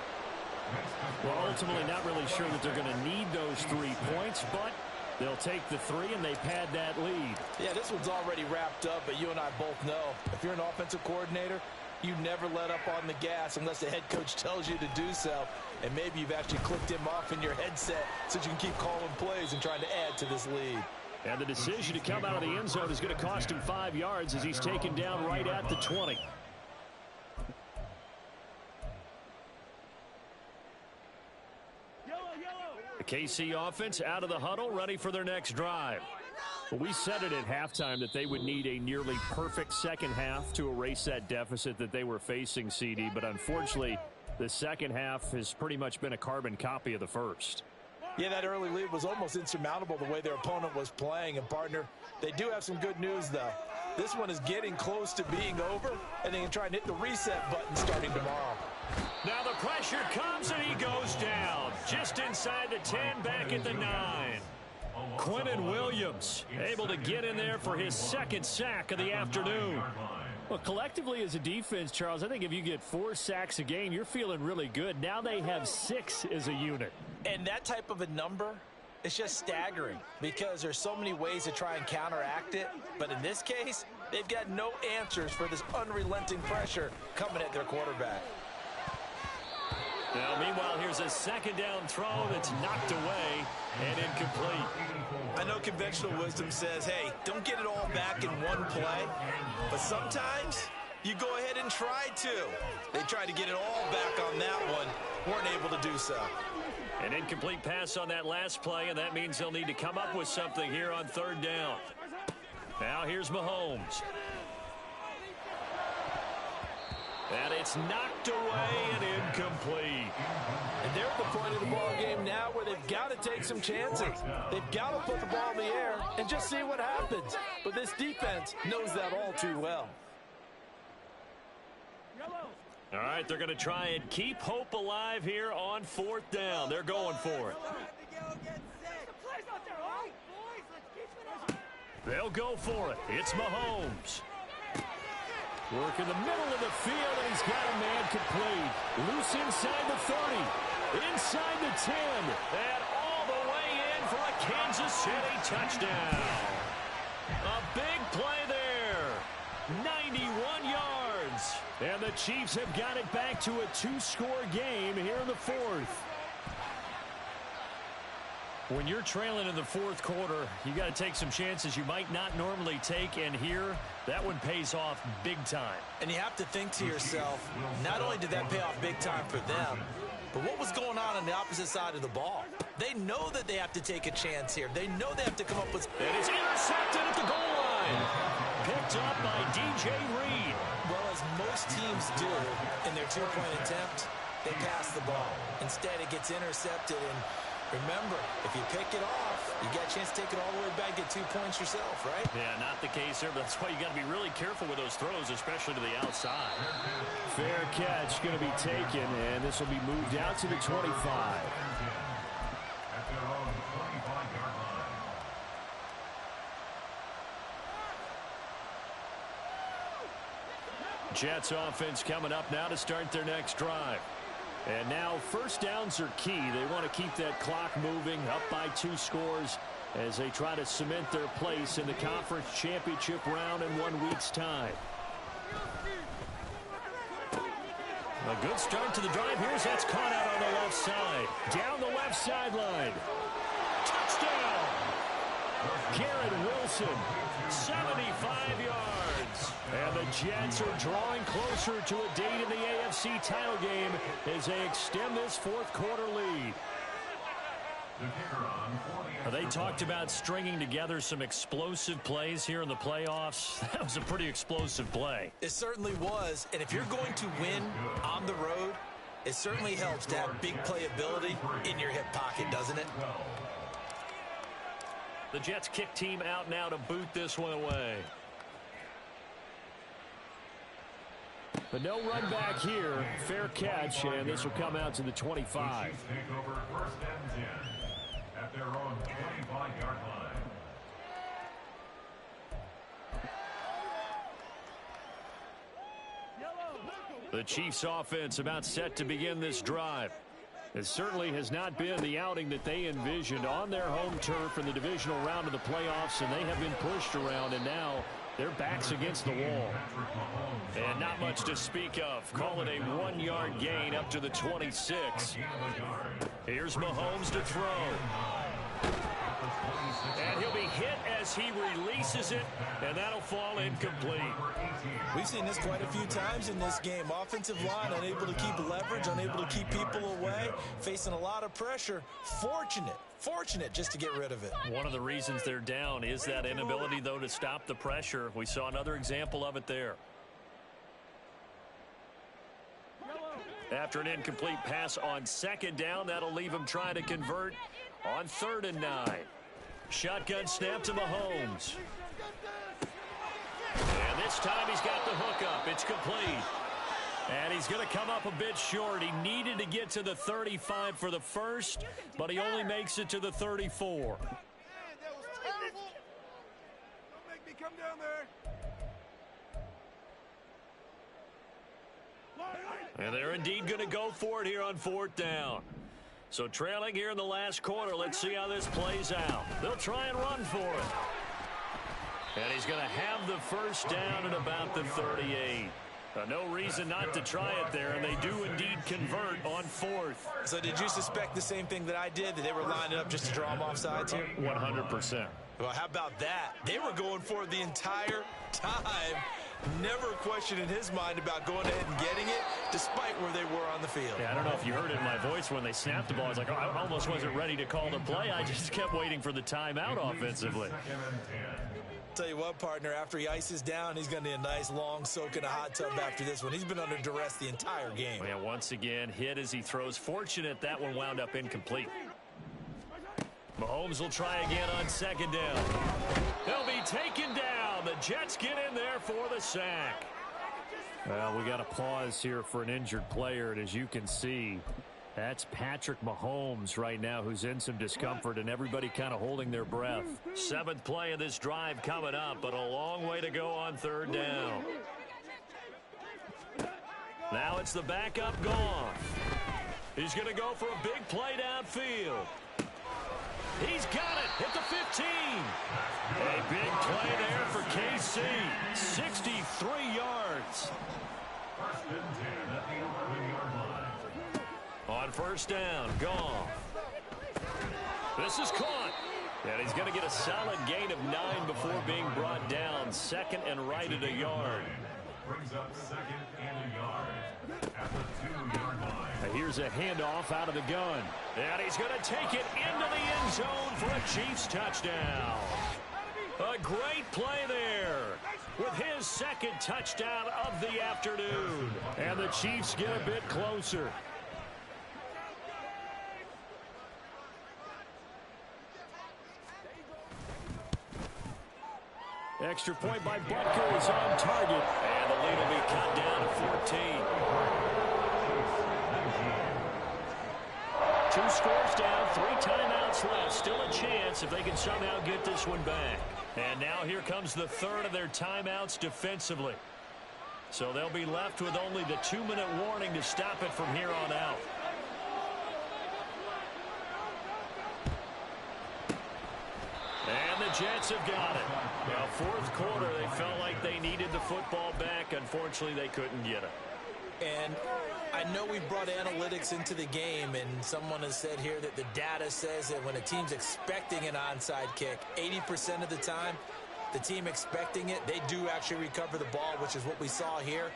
Well, ultimately not really sure that they're going to need those 3 points, but they'll take the 3 and they pad that lead. Yeah, this one's already wrapped up, but you and I both know if you're an offensive coordinator, you never let up on the gas unless the head coach tells you to do so. And maybe you've actually clicked him off in your headset so you can keep calling plays and trying to add to this lead. And the decision to come out of the end zone is going to cost him 5 yards as he's taken down right at the 20. The KC offense out of the huddle, ready for their next drive. Well, we said it at halftime that they would need a nearly perfect 2nd half to erase that deficit that they were facing, CD. But unfortunately, the 2nd half has pretty much been a carbon copy of the first. Yeah, that early lead was almost insurmountable the way their opponent was playing. And, partner, they do have some good news, though. This one is getting close to being over, and they can try and hit the reset button starting tomorrow. Now the pressure comes, and he goes down. Just inside the 10, back at the 9. Quinnen Williams able to get in there for his 2nd sack of the afternoon. Well, collectively as a defense, Charles, I think if you get 4 sacks a game, you're feeling really good. Now they have 6 as a unit. And that type of a number, it's just staggering because there's so many ways to try and counteract it. But in this case, they've got no answers for this unrelenting pressure coming at their quarterback. Now, meanwhile, here's a 2nd down throw that's knocked away and incomplete. I know conventional wisdom says, hey, don't get it all back in one play. But sometimes you go ahead and try to. They tried to get it all back on that one. Weren't able to do so. An incomplete pass on that last play, and that means they'll need to come up with something here on 3rd down. Now here's Mahomes. And it's knocked away and incomplete. And they're at the point of the ball game now where they've got to take some chances. They've got to put the ball in the air and just see what happens. But this defense knows that all too well. All right, they're going to try and keep hope alive here on 4th down. They're going for it. They'll go for it. It's Mahomes. Work in the middle of the field, and he's got a man complete. Loose inside the 30, inside the 10, and all the way in for a Kansas City touchdown. A big play there. 91 yards. And the Chiefs have got it back to a 2-score game here in the fourth. When you're trailing in the fourth quarter, you got to take some chances you might not normally take, and here, that one pays off big time. And you have to think to yourself, not only did that pay off big time for them, but what was going on the opposite side of the ball? They know that they have to take a chance here. They know they have to come up with... It is intercepted at the goal line. Picked up by DJ Reed. Well, as most teams do in their two-point attempt, they pass the ball. Instead, it gets intercepted, and remember, if you pick it off, you got a chance to take it all the way back, get 2 points yourself, right? Yeah, not the case there, but that's why you got to be really careful with those throws, especially to the outside. Fair catch going to be taken, and this will be moved out to the 25. At their own 25-yard line. Jets offense coming up now to start their next drive. And now first downs are key. They want to keep that clock moving, up by 2 scores as they try to cement their place in the conference championship round in 1 week's time. A good start to the drive. Here's that's caught out on the left side. Down the left sideline. Touchdown! Garrett Wilson, 75 yards. And the Jets are drawing closer to a date in the AFC title game as they extend this fourth quarter lead. They talked about stringing together some explosive plays here in the playoffs. That was a pretty explosive play. It certainly was, and if you're going to win on the road, it certainly helps to have big playability in your hip pocket, doesn't it? The Jets kick team out now to boot this one away. But no run back here. Fair catch, and this will come out to the 25. Take over first and 10 at their own 25-yard line. The Chiefs offense about set to begin this drive. It certainly has not been the outing that they envisioned on their home turf in the divisional round of the playoffs, and they have been pushed around, and now their backs against the wall. And not much to speak of. Call it a 1-yard gain up to the 26. Here's Mahomes to throw. And he'll be hit as he releases it, and that'll fall incomplete. We've seen this quite a few times in this game. Offensive line unable to keep leverage, unable to keep people away, facing a lot of pressure. Fortunate just to get rid of it. One of the reasons they're down is that inability, though, to stop the pressure. We saw another example of it there. After an incomplete pass on second down, that'll leave him trying to convert on 3rd and 9. Shotgun snap to Mahomes. And this time he's got the hookup. It's complete. And he's going to come up a bit short. He needed to get to the 35 for the first, but he only makes it to the 34. Man, that was terrible. Don't make me come down there. And they're indeed going to go for it here on 4th down. So trailing here in the last quarter, let's see how this plays out. They'll try and run for it. And he's going to have the first down at about the 38. No reason not to try it there, and they do indeed convert on 4th. So did you suspect the same thing that I did, that they were lining up just to draw them off sides here? 100%. Well, how about that? They were going for it the entire time. Never a question in his mind about going ahead and getting it, despite where they were on the field. Yeah, I don't know if you heard it in my voice when they snapped the ball. I was like, oh, I almost wasn't ready to call the play. I just kept waiting for the timeout offensively. Tell you what, partner, after he ices down, he's going to need a nice long soak in a hot tub after this one. He's been under duress the entire game. Yeah, once again, hit as he throws. Fortunate that one wound up incomplete. Mahomes will try again on 2nd down. They'll be taken down. The Jets get in there for the sack. Well, we got a pause here for an injured player, and as you can see, That's Patrick Mahomes right now, who's in some discomfort, and everybody kind of holding their breath. 7th play of this drive coming up, but a long way to go on 3rd down. Now it's the backup Goff. He's going to go for a big play downfield. He's got it at the 15. A big play there for KC. 63 yards. 1st and 10 at the 11-yard line. On 1st down, Goff. This is caught. And he's going to get a solid gain of 9 before being brought down. 2nd and right at a yard. Brings up 2nd and a yard at the 2-yard line. Here's a handoff out of the gun. And he's going to take it into the end zone for a Chiefs touchdown. A great play there with his 2nd touchdown of the afternoon. And the Chiefs get a bit closer. Extra point by Butker is on target. And the lead will be cut down to 14. 2 scores down, 3 timeouts left. Still a chance if they can somehow get this one back. And now here comes the 3rd of their timeouts defensively. So they'll be left with only the 2-minute warning to stop it from here on out. And the Jets have got it. Now, 4th quarter, they felt like they needed the football back. Unfortunately, they couldn't get it. And I know we brought analytics into the game, and someone has said here that the data says that when a team's expecting an onside kick, 80% of the time, the team expecting it, they do actually recover the ball, which is what we saw here.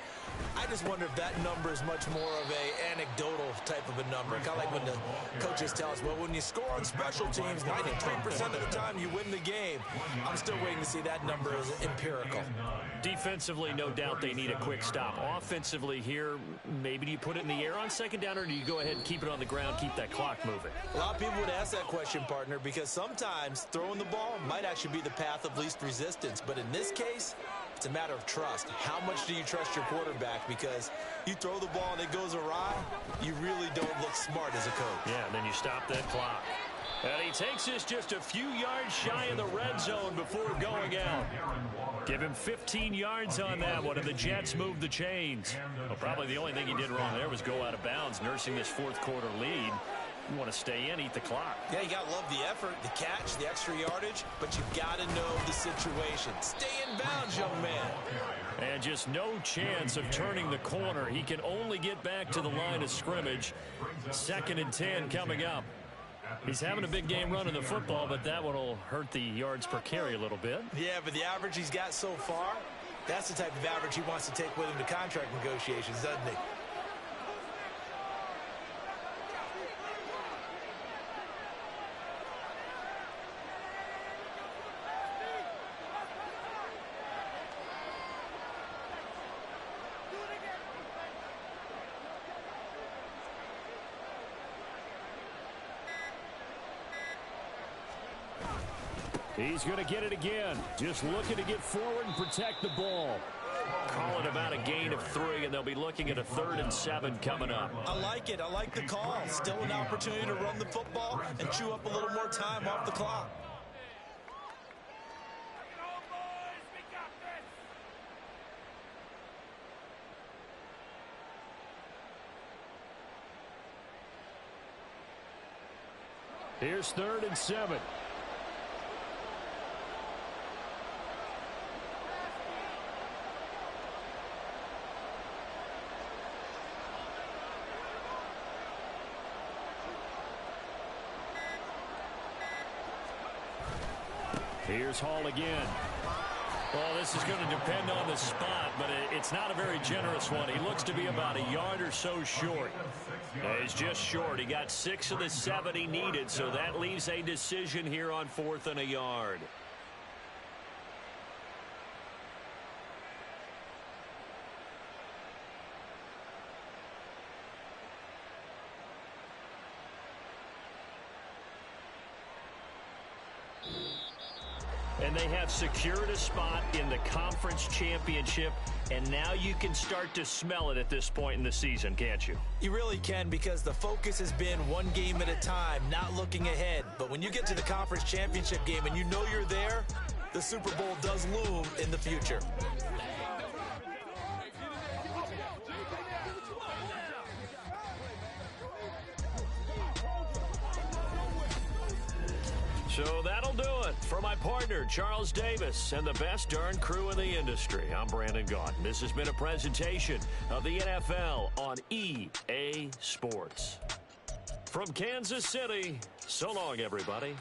I just wonder if that number is much more of a anecdotal type of a number. Kind of like when the coaches tell us, well, when you score on special teams, 93% of the time you win the game. I'm still waiting to see that number as empirical. Defensively, no doubt they need a quick stop. Offensively here, maybe do you put it in the air on 2nd down, or do you go ahead and keep it on the ground, keep that clock moving? A lot of people would ask that question, partner, because sometimes throwing the ball might actually be the path of least resistance. But in this case, it's a matter of trust. How much do you trust your quarterback? Because you throw the ball and it goes awry, you really don't look smart as a coach. Yeah, and then you stop that clock. And he takes this just a few yards shy of the red zone before going out. Give him 15 yards on that one, and the Jets move the chains. Well, probably the only thing he did wrong there was go out of bounds, nursing this 4th quarter lead. You want to stay in, eat the clock. Yeah, you got to love the effort, the catch, the extra yardage, but you've got to know the situation. Stay in bounds, young man. And just no chance of turning the corner. He can only get back to the line of scrimmage. 2nd and 10 coming up. He's having a big game running the football, but that one will hurt the yards per carry a little bit. Yeah, but the average he's got so far, that's the type of average he wants to take with him to contract negotiations, doesn't he? He's going to get it again. Just looking to get forward and protect the ball. Call it about a gain of 3, and they'll be looking at a 3rd and 7 coming up. I like it. I like the call. Still an opportunity to run the football and chew up a little more time off the clock. Here's 3rd and 7. Here's Hall again. Well, this is going to depend on the spot, but it's not a very generous one. He looks to be about a yard or so short. He's just short. He got 6 of the 7 he needed, so that leaves a decision here on 4th and a yard. And they have secured a spot in the conference championship And now you can start to smell it at this point in the season, can't you? You really can, because the focus has been one game at a time, not looking ahead. But when you get to the conference championship game and you know you're there, the Super Bowl does loom in the future. So that'll do it. For my partner, Charles Davis, and the best darn crew in the industry, I'm Brandon Gaudin. This has been a presentation of the NFL on EA Sports. From Kansas City, so long, everybody.